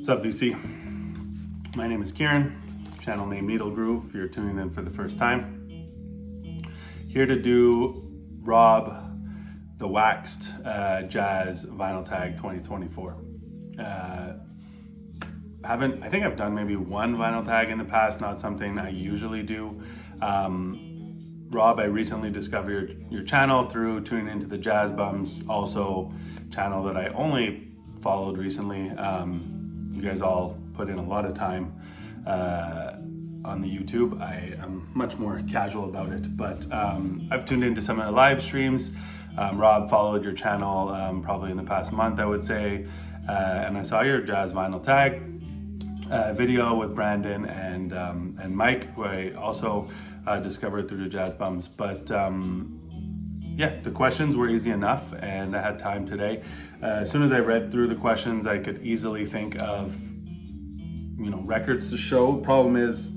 What's up, VC? My name is Kieran, channel name Needle Groove if you're tuning in for the first time. Here to do Rob the Waxed Jazz Vinyl Tag 2024. I think I've done maybe one vinyl tag in the past, not something I usually do. Rob, I recently discovered your channel through tuning into the Jazz Bums, also channel that I only followed recently. You guys all put in a lot of time on the YouTube. I am much more casual about it, but I've tuned into some of the live streams. Rob followed your channel probably in the past month, I would say, and I saw your Jazz Vinyl Tag video with Brandon and Mike, who I also discovered through the Jazz Bums. But yeah, the questions were easy enough, and I had time today. As soon as I read through the questions, I could easily think of, records to show. Problem is,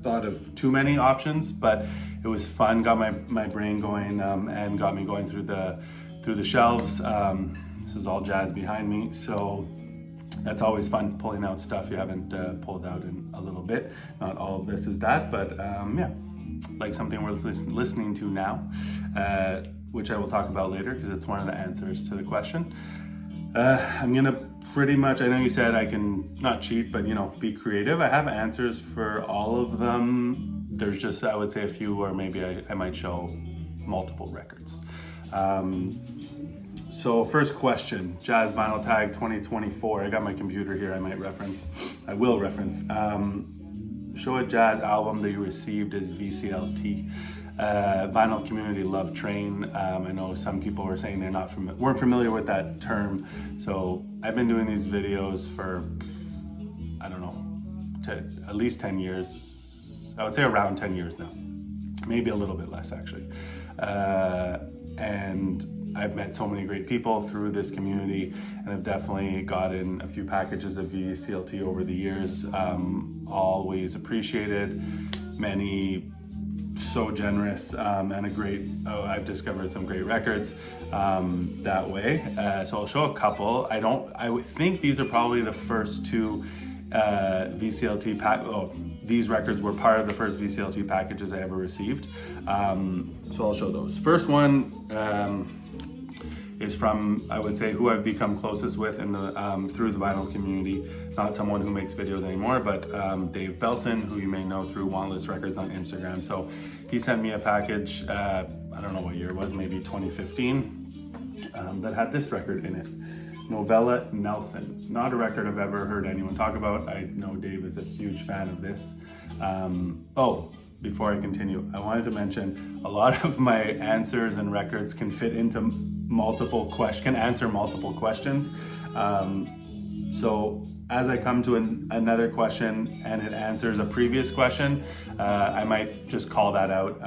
thought of too many options, but it was fun. Got my brain going and got me going through the shelves. This is all jazz behind me, so that's always fun, pulling out stuff you haven't pulled out in a little bit. Not all of this is that, but yeah, like something worth listening to now, which I will talk about later because it's one of the answers to the question. I'm gonna pretty much, I know you said I can not cheat, but be creative. I have answers for all of them. There's just, I would say, a few where maybe I might show multiple records. So first question, Jazz Vinyl Tag 2024. I got my computer here, I will reference. Show a jazz album that you received as VCLT. Vinyl Community Love Train. I know some people were saying they're weren't familiar with that term. So I've been doing these videos for, I don't know, at least 10 years. I would say around 10 years now. Maybe a little bit less actually. And I've met so many great people through this community, and I've definitely gotten a few packages of VCLT over the years. Always appreciated. Many so generous and I've discovered some great records that way. So I'll show a couple. I would think these are probably the first two VCLT these records were part of the first VCLT packages I ever received. So I'll show those. First one is from, I would say, who I've become closest with in the through the vinyl community. Not someone who makes videos anymore, but Dave Belson, who you may know through Wantless Records on Instagram. So he sent me a package, I don't know what year it was, maybe 2015, that had this record in it. Novella Nelson. Not a record I've ever heard anyone talk about. I know Dave is a huge fan of this. Before I continue, I wanted to mention a lot of my answers and records can fit into answer multiple questions. So as I come to another question and it answers a previous question, I might just call that out.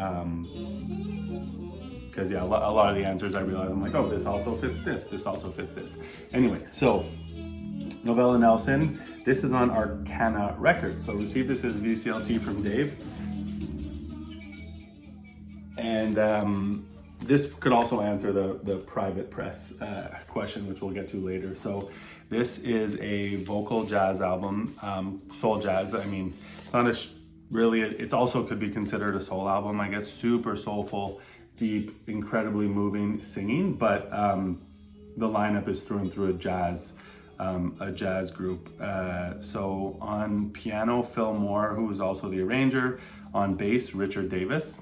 Because yeah, a lot of the answers I realize I'm like, oh, this also fits this also fits this. Anyway, so Novella Nelson, this is on Arcana Records. So received this as VCLT from Dave. And this could also answer the private press question, which we'll get to later. So this is a vocal jazz album, soul jazz. I mean, it's not it also could be considered a soul album, I guess. Super soulful, deep, incredibly moving singing, but the lineup is through and through a jazz group. So on piano, Phil Moore, who is also the arranger. On bass, Richard Davis.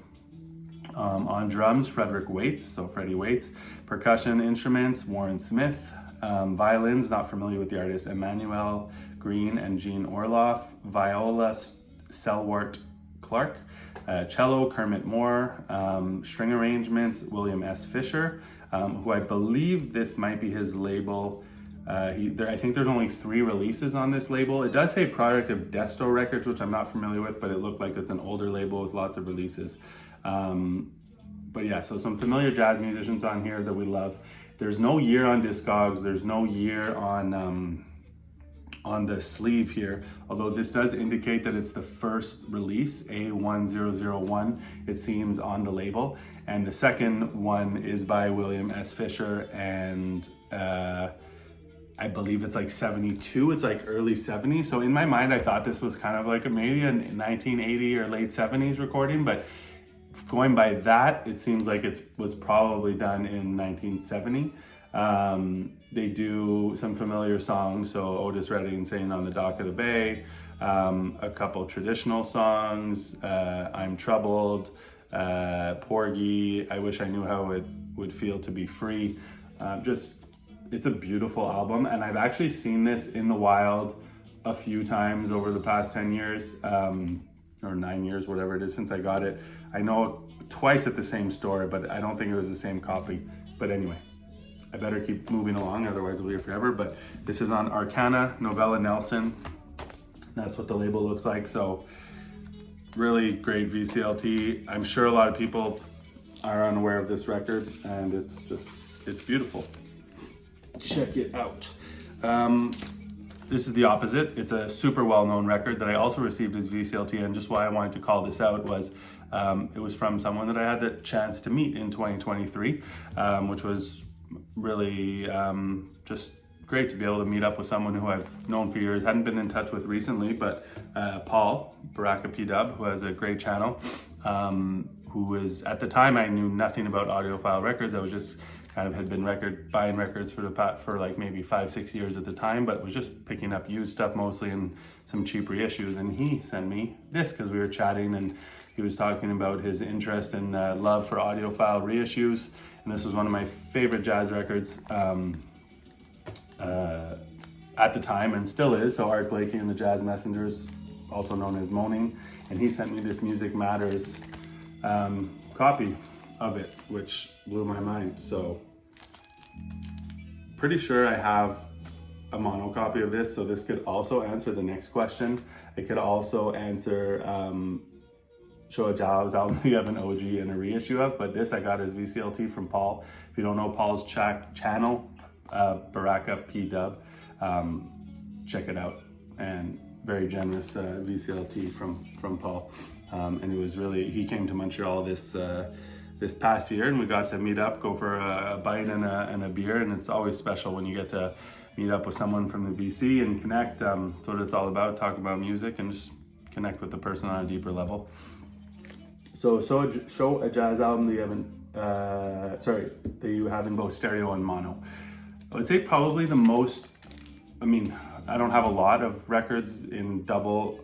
On drums, Frederick Waits, so Freddie Waits. Percussion instruments, Warren Smith. Violins, not familiar with the artist, Emmanuel Green and Jean Orloff. Viola, Selwart Clark. Cello, Kermit Moore. String arrangements, William S. Fisher, who I believe this might be his label. I think there's only 3 releases on this label. It does say product of Desto Records, which I'm not familiar with, but it looked like it's an older label with lots of releases. But yeah, so some familiar jazz musicians on here that we love. There's no year on Discogs. There's no year on the sleeve here, although this does indicate that it's the first release, A1001, it seems, on the label. And the second one is by William S. Fisher and I believe it's like 72, it's like early 70s. So in my mind, I thought this was kind of like maybe a 1980 or late 70s recording, but going by that, it seems like it was probably done in 1970. They do some familiar songs, so Otis Redding singing On the Dock of the Bay, a couple traditional songs, I'm Troubled, Porgy, I Wish I Knew How It Would Feel to Be Free. It's a beautiful album, and I've actually seen this in the wild a few times over the past 10 years, or 9 years, whatever it is since I got it. I know twice at the same store, but I don't think it was the same copy. But anyway, I better keep moving along, otherwise it'll be here forever. But this is on Arcana, Novella Nelson. That's what the label looks like. So really great VCLT. I'm sure a lot of people are unaware of this record, and it's beautiful. Check it out. This is the opposite. It's a super well-known record that I also received as VCLT, and just why I wanted to call this out was it was from someone that I had the chance to meet in 2023, which was really just great to be able to meet up with someone who I've known for years, hadn't been in touch with recently, but Paul, Baraka P-Dub, who has a great channel, who was, at the time, I knew nothing about audiophile records. I was just kind of had been buying records for like maybe 5-6 years at the time, but was just picking up used stuff mostly and some cheap reissues. And he sent me this because we were chatting, and he was talking about his interest and love for audiophile reissues. And this was one of my favorite jazz records at the time, and still is. So Art Blakey and the Jazz Messengers, also known as Moaning. And he sent me this Music Matters copy of it, which blew my mind. So pretty sure I have a mono copy of this, so this could also answer the next question. It could also answer show a jazz album you have an OG and a reissue of, but this I got as VCLT from Paul. If you don't know Paul's channel, Baraka P-Dub, check it out. And very generous VCLT from Paul. And it was really, he came to Montreal this past year, and we got to meet up, go for a bite and a beer, and it's always special when you get to meet up with someone from the VC and connect. That's what it's all about, talk about music and just connect with the person on a deeper level. So show a jazz album that you have in both stereo and mono. I would say probably the most, I don't have a lot of records in double,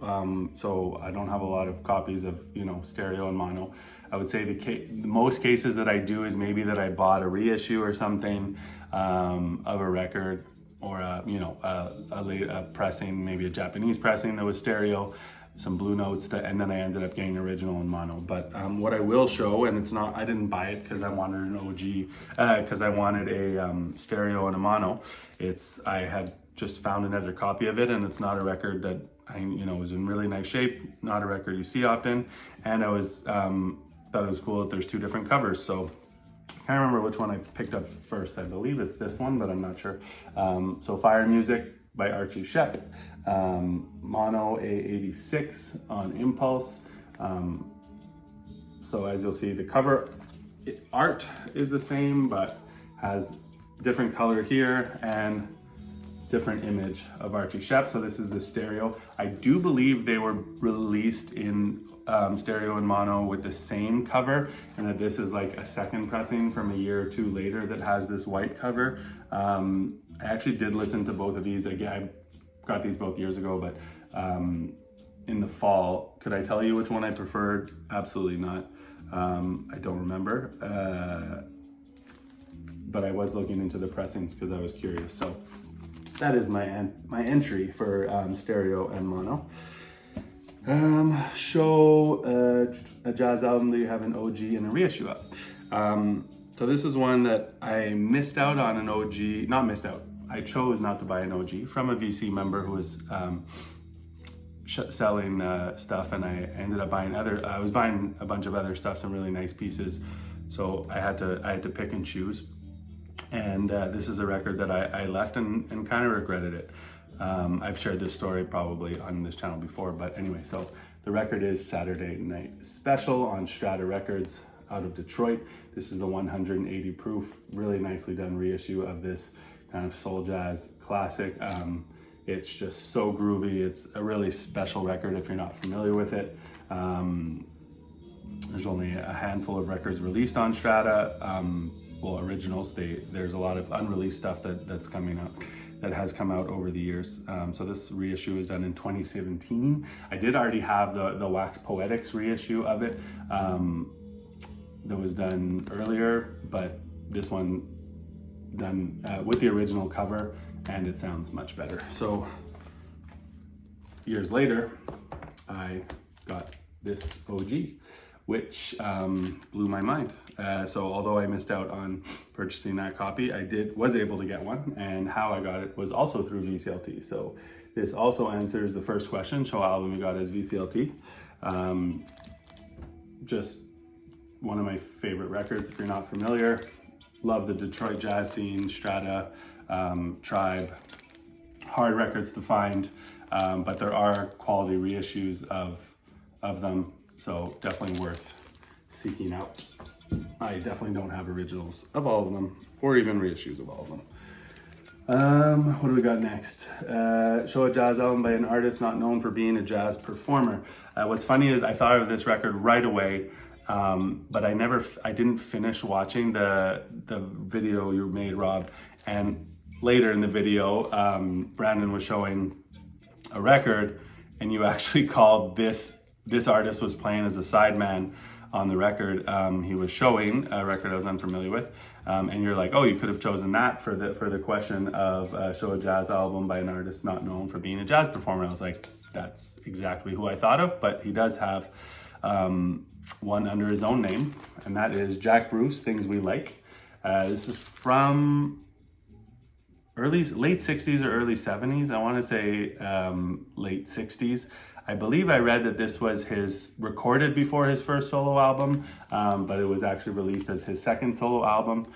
so I don't have a lot of copies of, stereo and mono. I would say the most cases that I do is maybe that I bought a reissue or something of a record, or a pressing, maybe a Japanese pressing that was stereo, some Blue Notes, and then I ended up getting original and mono. But what I will show, and it's not, I didn't buy it because I wanted an OG, because I wanted a stereo and a mono. I had just found another copy of it, and it's not a record that was in really nice shape, not a record you see often, and I was thought it was cool that there's two different covers. So I can't remember which one I picked up first. I believe it's this one, but I'm not sure. So Fire Music by Archie Shep, mono A86 on Impulse. So as you'll see, the cover art is the same, but has different color here and different image of Archie Shep. So this is the stereo. I do believe they were released in stereo and mono with the same cover, and that this is like a second pressing from a year or two later that has this white cover. I actually did listen to both of these. Again, I got these both years ago, but in the fall. Could I tell you which one I preferred? Absolutely not. I don't remember. But I was looking into the pressings because I was curious. So that is my entry for stereo and mono. Show a jazz album that you have an OG and a reissue of. So this is one that I missed out on an OG, not missed out. I chose not to buy an OG from a VC member who was selling stuff, and I ended up buying I was buying a bunch of other stuff, some really nice pieces. So I had to pick and choose. And this is a record that I left and kind of regretted it. I've shared this story probably on this channel before, but anyway, so the record is Saturday Night Special on Strata Records out of Detroit. This is the 180 proof, really nicely done reissue of this kind of soul jazz classic. It's just so groovy. It's a really special record if you're not familiar with it. There's only a handful of records released on Strata, well, originals. There's a lot of unreleased stuff that's coming out, that has come out over the years. So this reissue was done in 2017. I did already have the Wax Poetics reissue of it that was done earlier, but this one done with the original cover, and it sounds much better. So years later, I got this OG, which blew my mind. So although I missed out on purchasing that copy, I was able to get one, and how I got it was also through VCLT. So this also answers the first question, show album you got is VCLT. Just one of my favorite records if you're not familiar. Love the Detroit jazz scene, Strata, Tribe, hard records to find, but there are quality reissues of them. So definitely worth seeking out. I definitely don't have originals of all of them, or even reissues of all of them. What do we got next? Show a jazz album by an artist not known for being a jazz performer. What's funny is I thought of this record right away, but I didn't finish watching the video you made, Rob. And later in the video, Brandon was showing a record, and you actually called this artist was playing as a sideman on the record. He was showing a record I was unfamiliar with, and you're like, oh, you could have chosen that for the question of show a jazz album by an artist not known for being a jazz performer. I was like, that's exactly who I thought of, but he does have one under his own name, and that is Jack Bruce, Things We Like. This is from late 60s or early 70s. I want to say late 60s. I believe I read that this was recorded before his first solo album, but it was actually released as his second solo album.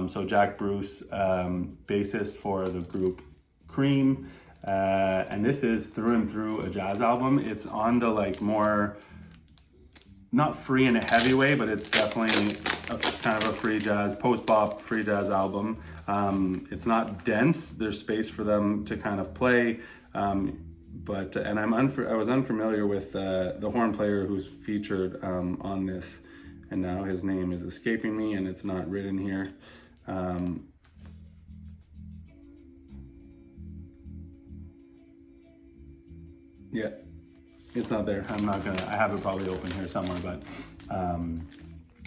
So Jack Bruce, bassist for the group Cream, and this is through and through a jazz album. It's on the like more, not free in a heavy way, but it's definitely kind of a free jazz, post-bop free jazz album. It's not dense. There's space for them to kind of play. And I was unfamiliar with the horn player who's featured on this, and now his name is escaping me, and it's not written here. Yeah, it's not there. I have it probably open here somewhere, but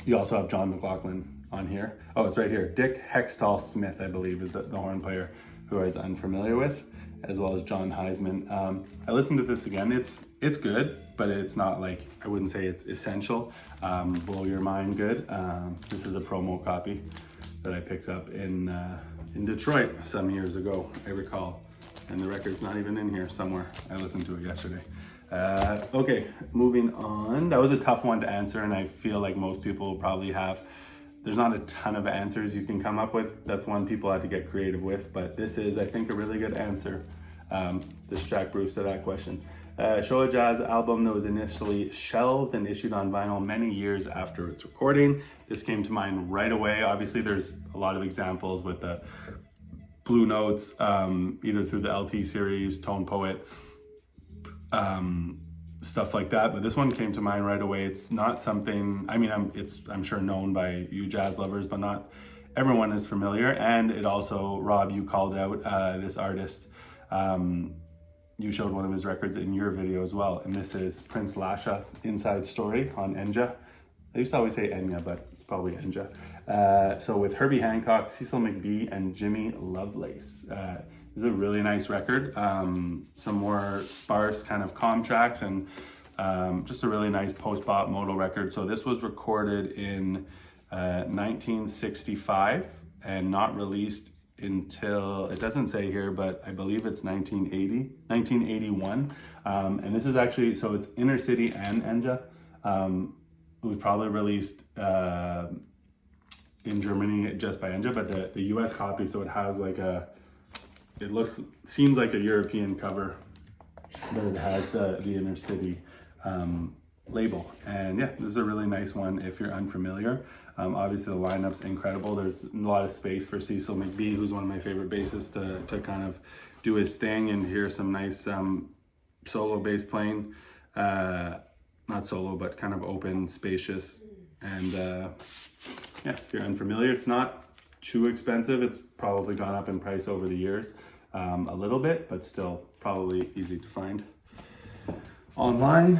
you also have John McLaughlin on here. Oh, it's right here. Dick Hextall Smith, I believe, is the horn player who I was unfamiliar with, as well as John Heisman. I listened to this again. It's good, but it's not like, I wouldn't say it's essential. Blow your mind good. This is a promo copy that I picked up in Detroit some years ago, I recall. And the record's not even in here somewhere. I listened to it yesterday. Okay, moving on. That was a tough one to answer, and I feel like most people probably there's not a ton of answers you can come up with. That's one people had to get creative with, but this is, I think, a really good answer. This Jack Bruce to that question. Show a jazz album that was initially shelved and issued on vinyl many years after its recording. This came to mind right away. Obviously, there's a lot of examples with the Blue Notes, either through the LT series, Tone Poet, stuff like that, but this one came to mind right away. It's not something, I mean, I'm sure known by you jazz lovers, but not everyone is familiar. And it also, Rob, you called out this artist. You showed one of his records in your video as well, and this is Prince Lasha, Inside Story on Enja. I used to always say Enya, but it's probably Enja. So with Herbie Hancock, Cecil McBee, and Jimmy Lovelace. This is a really nice record. Some more sparse kind of calm tracks, and just a really nice post-bop modal record. So this was recorded in 1965 and not released until, it doesn't say here, but I believe it's 1981. And this is actually, so it's Inner City and Enja. It was probably released in Germany just by Enja, but the US copy, so it has like seems like a European cover, but it has the Inner City label. And yeah, this is a really nice one if you're unfamiliar. Obviously the lineup's incredible. There's a lot of space for Cecil McBee, who's one of my favorite bassists, to kind of do his thing. And here's some nice solo bass playing. Not solo, but kind of open, spacious. And yeah, if you're unfamiliar, it's not too expensive. It's probably gone up in price over the years a little bit, but still probably easy to find online.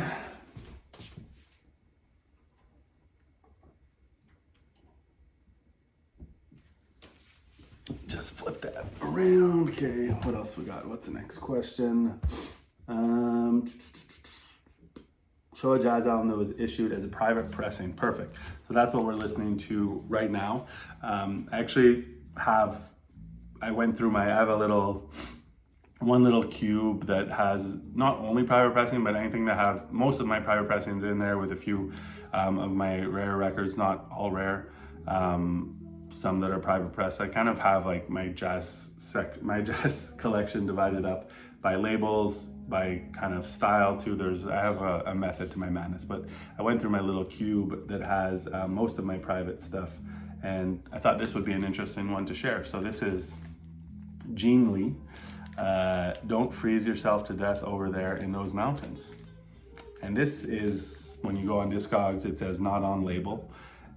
Just flip that around. Okay, what else we got? What's the next question? Show a jazz album that was issued as a private pressing. Perfect. So that's what we're listening to right now. I went through I have one little cube that has not only private pressing, but anything that have most of my private pressings in there, with a few of my rare records, not all rare. Some that are private press. I kind of have like my jazz collection divided up by labels, by kind of style too. I have a method to my madness, but I went through my little cube that has most of my private stuff, and I thought this would be an interesting one to share. So this is Gene Lee, Don't Freeze Yourself to Death Over There in Those Mountains. And this is, when you go on Discogs, it says not on label,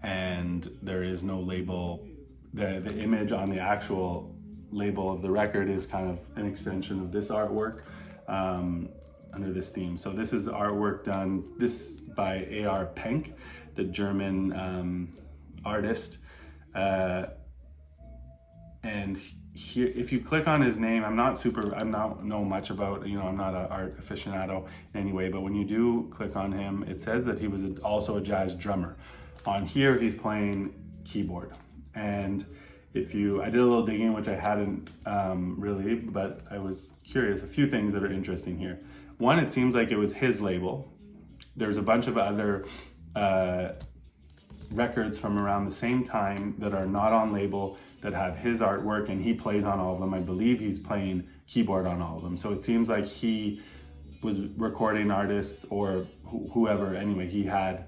and there is no label. The image on the actual label of the record is kind of an extension of this artwork under this theme. So this is artwork done by A.R. Penck, the German artist. And here, if you click on his name, I'm not know much about, I'm not an art aficionado in any way, but when you do click on him, it says that he was also a jazz drummer. On here, he's playing keyboard. And I did a little digging, which I hadn't really, but I was curious. A few things that are interesting here. One, it seems like it was his label. There's a bunch of other records from around the same time that are not on label that have his artwork, and he plays on all of them. I believe he's playing keyboard on all of them. So it seems like he was recording artists or whoever. Anyway, he had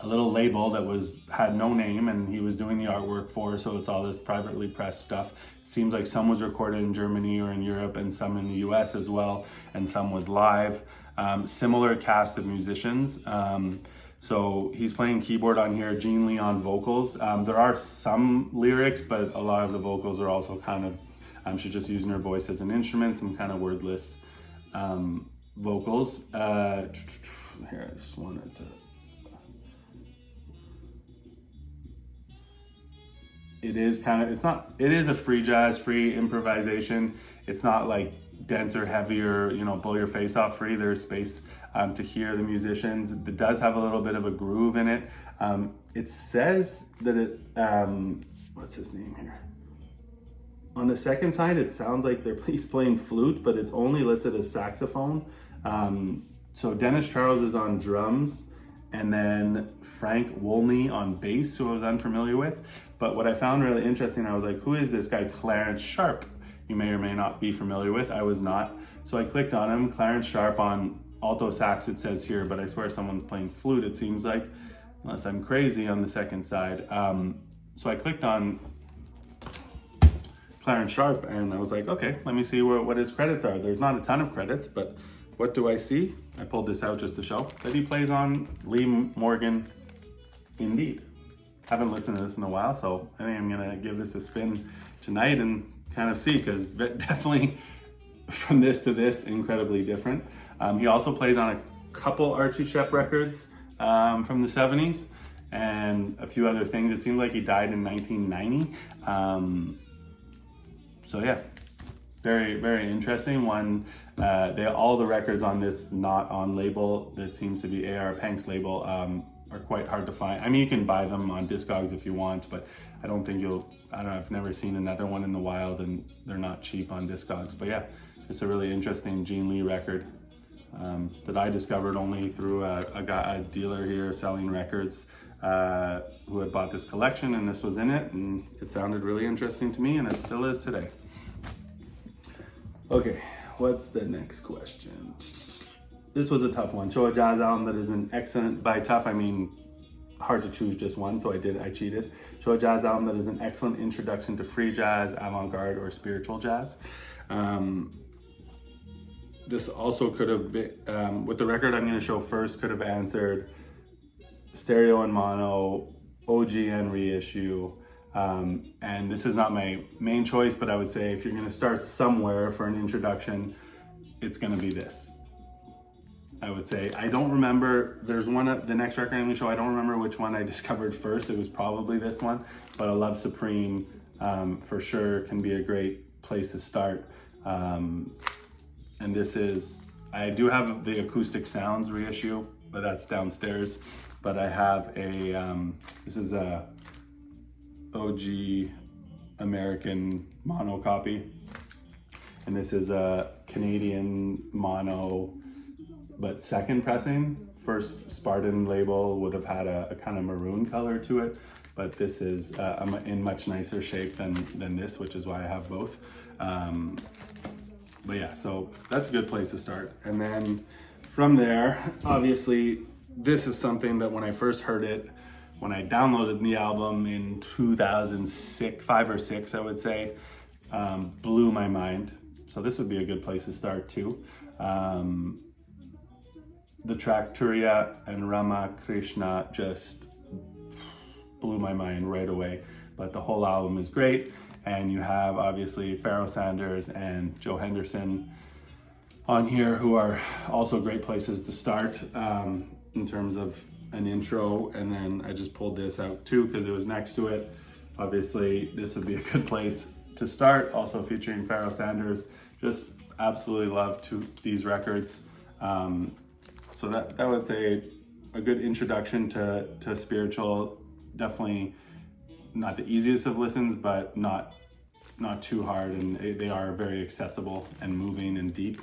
a little label that had no name, and he was doing the artwork for, so it's all this privately pressed stuff. Seems like some was recorded in Germany or in Europe, and some in the US as well, and some was live. Similar cast of musicians. So he's playing keyboard on here, Gene Lee on vocals. There are some lyrics, but a lot of the vocals are also kind of, she's just using her voice as an instrument, some kind of wordless vocals. Here, I just wanted to, it is a free jazz, free improvisation. It's not like denser, heavier, blow your face off free. There's space to hear the musicians. It does have a little bit of a groove in it. It says that what's his name here? On the second side, it sounds like he's playing flute, but it's only listed as saxophone. So Dennis Charles is on drums, and then Frank Wolney on bass, who I was unfamiliar with. But what I found really interesting, I was like, who is this guy, Clarence Sharp? You may or may not be familiar with. I was not. So I clicked on him, Clarence Sharp on alto sax, it says here, but I swear someone's playing flute, it seems like, unless I'm crazy, on the second side. So I clicked on Clarence Sharp, and I was like, okay, let me see what his credits are. There's not a ton of credits, but what do I see? I pulled this out just to show that he plays on Lee Morgan Indeed. Haven't listened to this in a while, so I think I'm gonna give this a spin tonight and kind of see, because definitely from this to this, incredibly different. He also plays on a couple Archie Shepp records from the 70s and a few other things. It seems like he died in 1990. So yeah, very, very interesting one. All the records on this not on label, that seems to be A.R. Penck's label, are quite hard to find. I mean, you can buy them on Discogs if you want, but I don't think I've never seen another one in the wild, and they're not cheap on Discogs. But yeah, it's a really interesting Gene Lee record that I discovered only through a dealer here selling records who had bought this collection, and this was in it, and it sounded really interesting to me, and it still is today. Okay, what's the next question? this was a tough one. Show a jazz album that is an excellent, by tough I mean hard to choose just one, so I cheated. Show a jazz album that is an excellent introduction to free jazz, avant-garde, or spiritual jazz. This also could have been, with the record I'm gonna show first, could have answered stereo and mono, OG and reissue. And this is not my main choice, but I would say if you're gonna start somewhere for an introduction, it's gonna be this. I would say, I don't remember, there's one, the next record I'm gonna show, I don't remember which one I discovered first. It was probably this one, but I Love Supreme for sure can be a great place to start. And this is, I do have the Acoustic Sounds reissue, but that's downstairs. But I have a, this is a OG American mono copy. And this is a Canadian mono, but second pressing. First Spartan label would have had a kind of maroon color to it, but this is in much nicer shape than this, which is why I have both. But yeah, so that's a good place to start. And then from there, obviously, this is something that when I first heard it, when I downloaded the album in 2006, 5 or 6, I would say, blew my mind. So this would be a good place to start too. The track Turiya and Rama Krishna just blew my mind right away. But the whole album is great. And you have obviously Pharoah Sanders and Joe Henderson on here, who are also great places to start in terms of an intro. And then I just pulled this out too because it was next to it. Obviously, this would be a good place to start. Also featuring Pharoah Sanders. Just absolutely love these records. So that would say a good introduction to spiritual. Definitely not the easiest of listens, but not too hard, and they are very accessible and moving and deep.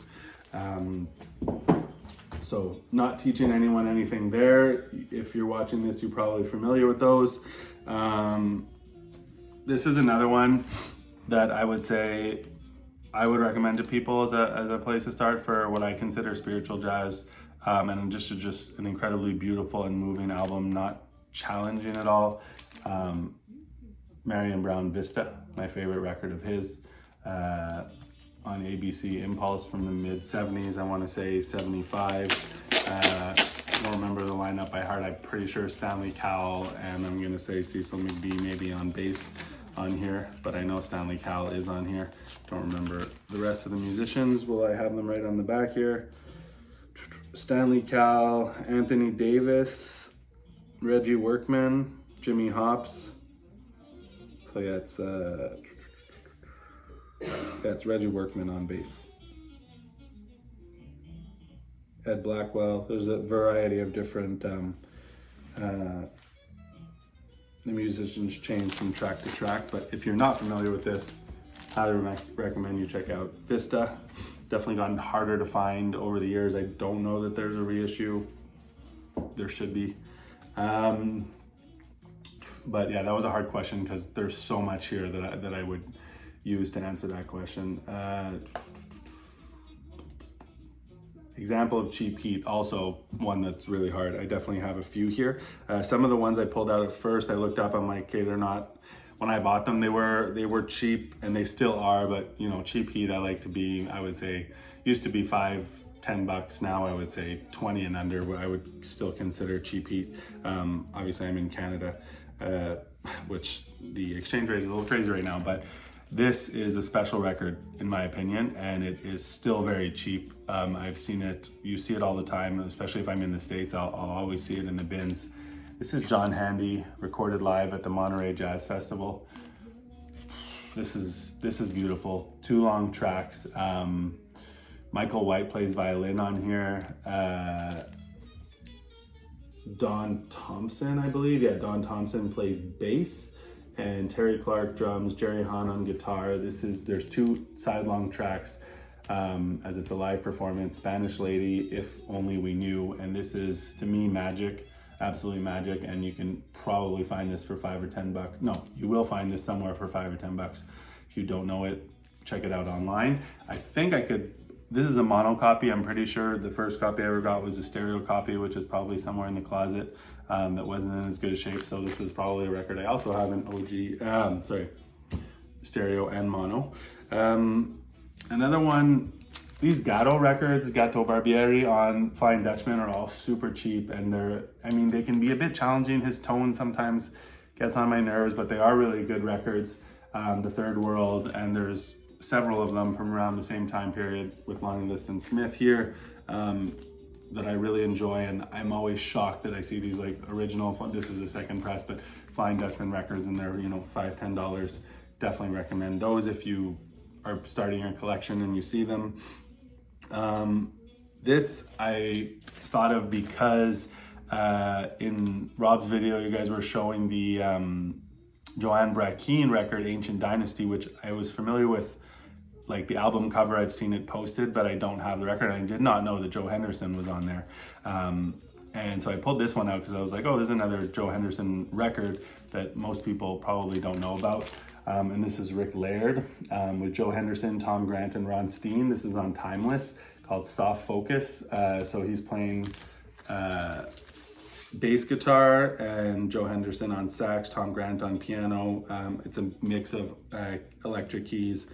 So not teaching anyone anything there. If you're watching this, you're probably familiar with those. This is another one that I would say I would recommend to people as a place to start for what I consider spiritual jazz. And just an incredibly beautiful and moving album, not challenging at all. Marion Brown Vista, my favorite record of his, on ABC Impulse from the mid 70s, I want to say 75. I don't remember the lineup by heart. I'm pretty sure Stanley Cowell and I'm going to say Cecil McBee maybe on bass on here, but I know Stanley Cowell is on here. Don't remember the rest of the musicians. Will I have them right on the back here? Stanley Cowell, Anthony Davis, Reggie Workman, Jimmy Hops. So yeah, that's Reggie Workman on bass. Ed Blackwell. There's a variety of different, the musicians change from track to track, but if you're not familiar with this, highly recommend you check out Vista. Definitely gotten harder to find over the years. I don't know that there's a reissue. There should be. But yeah, that was a hard question because there's so much here that I would use to answer that question. Example of Cheap Heat, also one that's really hard. I definitely have a few here. Some of the ones I pulled out at first, I looked up, I'm like, okay, they're not, when I bought them, they were cheap, and they still are, but you know, Cheap Heat, I like to be, I would say, used to be $5-10. Now I would say 20 and under, I would still consider Cheap Heat. Obviously I'm in Canada, which the exchange rate is a little crazy right now, but this is a special record in my opinion, and it is still very cheap. I've seen it, you see it all the time, especially if I'm in the States, I'll always see it in the bins. This is John Handy, recorded live at the Monterey Jazz Festival. This is beautiful. 2 long tracks. Michael White plays violin on here. Don Thompson, I believe. Yeah, Don Thompson plays bass. And Terry Clark drums, Jerry Hahn on guitar. There's 2 side-long tracks, as it's a live performance. Spanish Lady, If Only We Knew. And this is, to me, magic. Absolutely magic, and you can probably find this for $5 or $10. No, you will find this somewhere for $5 or $10. If you don't know it, check it out online. I think I could this is a mono copy. I'm pretty sure the first copy I ever got was a stereo copy, which is probably somewhere in the closet, that wasn't in as good a shape. So this is probably a record. I also have an OG, stereo and mono. Another one, these Gatto records, Gatto Barbieri on Flying Dutchman, are all super cheap, and they can be a bit challenging. His tone sometimes gets on my nerves, but they are really good records. The Third World, and there's several of them from around the same time period with Lonnie Liston Smith here, that I really enjoy, and I'm always shocked that I see these like original, this is the second press, but Flying Dutchman records, and they're, $5-10. Definitely recommend those if you are starting your collection and you see them. This I thought of because in Rob's video, you guys were showing the Joanne Brackeen record, Ancient Dynasty, which I was familiar with, like the album cover. I've seen it posted, but I don't have the record. I did not know that Joe Henderson was on there. And so I pulled this one out because I was like, oh, there's another Joe Henderson record that most people probably don't know about. And this is Rick Laird with Joe Henderson, Tom Grant, and Ron Steen. This is on Timeless, called Soft Focus. So he's playing bass guitar, and Joe Henderson on sax, Tom Grant on piano. It's a mix of electric keys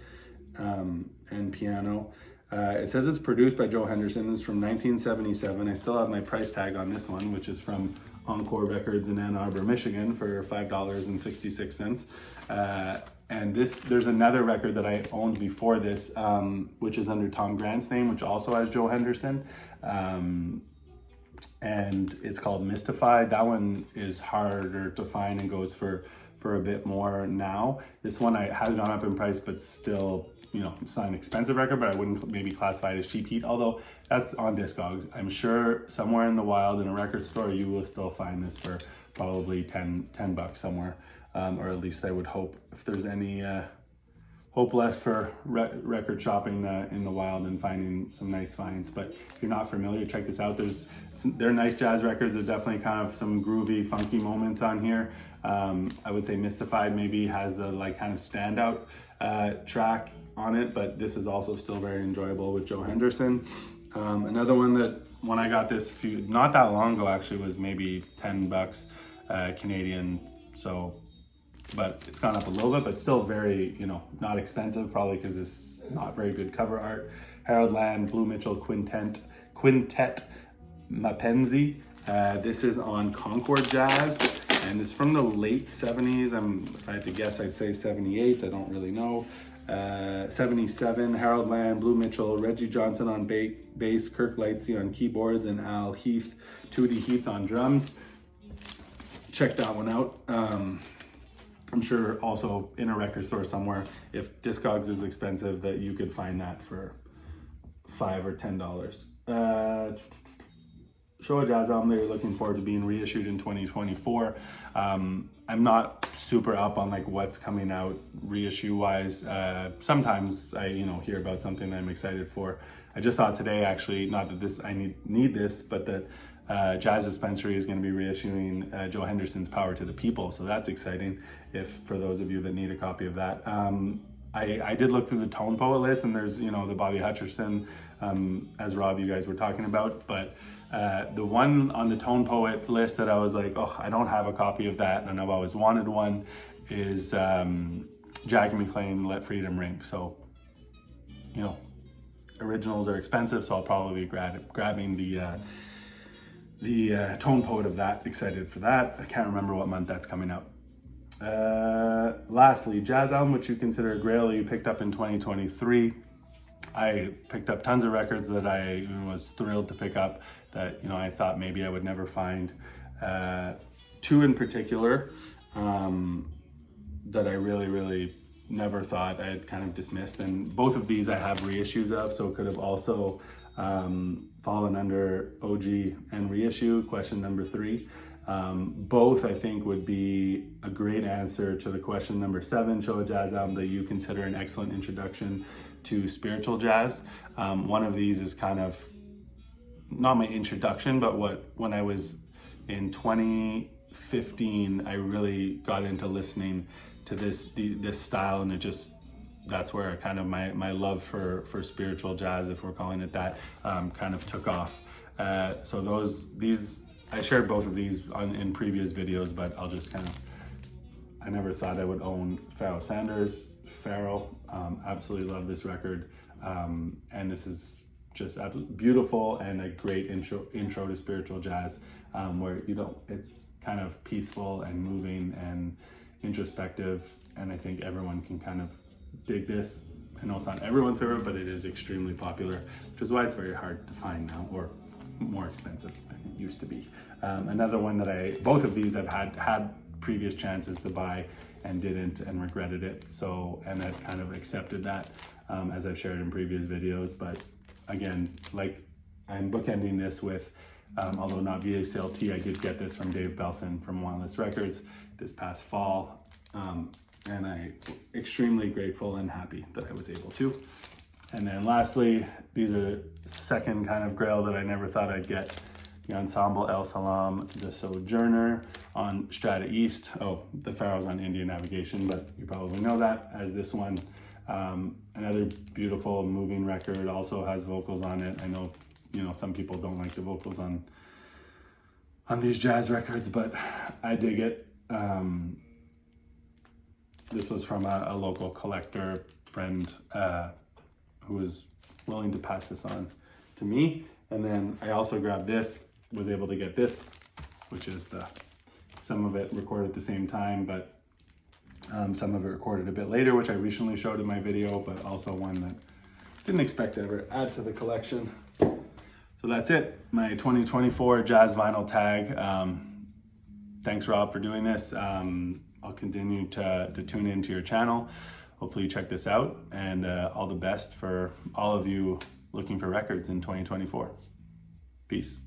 and piano. It says it's produced by Joe Henderson. This is from 1977. I still have my price tag on this one, which is from Encore Records in Ann Arbor, Michigan, for $5.66. And there's another record that I owned before this, which is under Tom Grant's name, which also has Joe Henderson. And it's called Mystified. That one is harder to find and goes for a bit more now. This one has gone up in price, but still, it's not an expensive record, but I wouldn't maybe classify it as cheap heat, although that's on Discogs. I'm sure somewhere in the wild in a record store, you will still find this for probably 10 bucks somewhere, or at least I would hope, if there's any hope left for record shopping in the wild and finding some nice finds. But if you're not familiar, check this out. They're nice jazz records. There's definitely kind of some groovy, funky moments on here. I would say Mystified maybe has the kind of standout track on it, but this is also still very enjoyable with Joe Henderson. Another one that when I got this not that long ago actually was maybe 10 bucks Canadian. So, but it's gone up a little bit, but still very, not expensive, probably because it's not very good cover art. Harold Land, Blue Mitchell Quintet Mapenzi. This is on Concord Jazz, and it's from the late 70s. If I had to guess, I'd say 78. I don't really know. 77, Harold Land, Blue Mitchell, Reggie Johnson on bass, Kirk Lightsey on keyboards, and Al Heath, Tootie Heath on drums. Check that one out. I'm sure also in a record store somewhere, if Discogs is expensive, that you could find that for $5 or $10. Show a jazz album that you're looking forward to being reissued in 2024. I'm not super up on what's coming out reissue wise. Sometimes I hear about something that I'm excited for. I just saw today, actually, not that I need this, but that Jazz Dispensary is going to be reissuing Joe Henderson's Power to the People, so that's exciting. For those of you that need a copy of that. I did look through the Tone Poet list, and there's the Bobby Hutcherson, as Rob, you guys were talking about, but the one on the Tone Poet list that I was like, oh, I don't have a copy of that, and I've always wanted one, is Jackie McLean, Let Freedom Ring. So, originals are expensive, so I'll probably be grabbing the Tone Poet of that. Excited for that. I can't remember what month that's coming out. Lastly, jazz album which you consider a grail you picked up in 2023. I picked up tons of records that I was thrilled to pick up that I thought maybe I would never find. Two in particular that I really never thought I had kind of dismissed, and both of these I have reissues of, so could have also fallen under OG and reissue, question number 3. Both I think would be a great answer to the question number 7, show a jazz album that you consider an excellent introduction to spiritual jazz. One of these is kind of not my introduction, but when I was in 2015, I really got into listening to this style, and it just that's where kind of my love for spiritual jazz, if we're calling it that, kind of took off. So these I shared both of these in previous videos, but I'll just kind of, I never thought I would own Pharoah Sanders. Pharoah, absolutely love this record, and this is just absolutely beautiful and a great intro to spiritual jazz, where it's kind of peaceful and moving and introspective, and I think everyone can kind of dig this. I know it's not everyone's favorite, but it is extremely popular, which is why it's very hard to find now, or more expensive than it used to be. Another one that both of these I've had previous chances to buy and didn't, and regretted it. So, and I've kind of accepted that, as I've shared in previous videos. But again, like, I'm bookending this with, although not VCLT, I did get this from Dave Belson from Wantless Records this past fall. And I'm extremely grateful and happy that I was able to. And then lastly, these are second kind of grail that I never thought I'd get. The Ensemble El Salam, the Sojourner on Strata East. Oh, the Pharaoh's on Indian Navigation, but you probably know that as this one. Another beautiful moving record, also has vocals on it. I know, some people don't like the vocals on these jazz records, but I dig it. This was from a local collector friend who was willing to pass this on to me. And then I also grabbed this, was able to get this, which is some of it recorded at the same time, but some of it recorded a bit later, which I recently showed in my video, but also one that didn't expect to ever add to the collection. So that's it, my 2024 jazz vinyl tag. Thanks, Rob, for doing this. I'll continue to tune into your channel. Hopefully you check this out, and all the best for all of you looking for records in 2024. Peace.